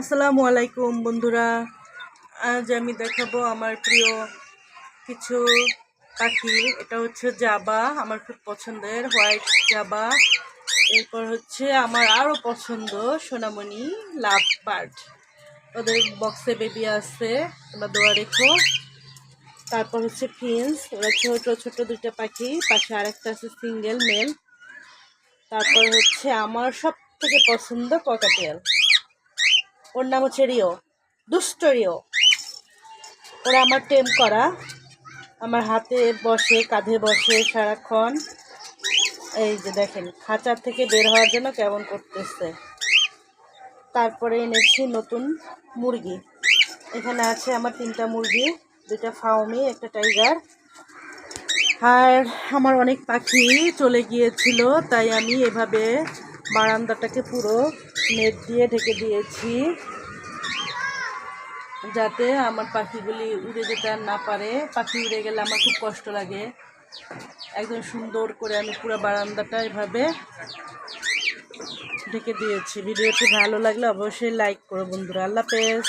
আসসালামু আলাইকুম বন্ধুরা। আজ আমি দেখাবো আমার প্রিয় কিছু পাখি। এটা হচ্ছে জাবা, আমার খুব পছন্দের হোয়াইট জাবা। এরপর হচ্ছে আমার আরও পছন্দ সোনামণি লাভ বার্ড। ওদের বক্সে বেবি আছে, তোমরা দোয়া রেখো। তারপর হচ্ছে ফিন্স, ওরা ছোট ছোট দুইটা পাখি, পাশে আরেকটা আছে সিঙ্গেল মেল। তারপর হচ্ছে আমার সব থেকে পছন্দ ককাটেল, ওর নাম হচ্ছে রিও, দুষ্ট রিও। ওরা আমার টেম করা, আমার হাতে বসে, কাঁধে বসে সারাক্ষণ। এই যে দেখেন, খাঁচার থেকে বের হওয়ার জন্য কেমন করতেছে। তারপরে এনেছি নতুন মুরগি। এখানে আছে আমার 3টা মুরগি, 2টা ফাউমি, একটা টাইগার। আর আমার অনেক পাখি চলে গিয়েছিল, তাই আমি এভাবে বারান্দাটাকে পুরো নেট দিয়ে ঢেকে দিয়েছি, যাতে আমার পাখিগুলি উড়ে যেতে আর না পারে। পাখি উড়ে গেলে আমার খুব কষ্ট লাগে। একদম সুন্দর করে আমি পুরো বারান্দাটা এভাবে ঢেকে দিয়েছি। ভিডিওটি ভালো লাগলে অবশ্যই লাইক করো বন্ধুরা। আল্লাহ হাফেজ।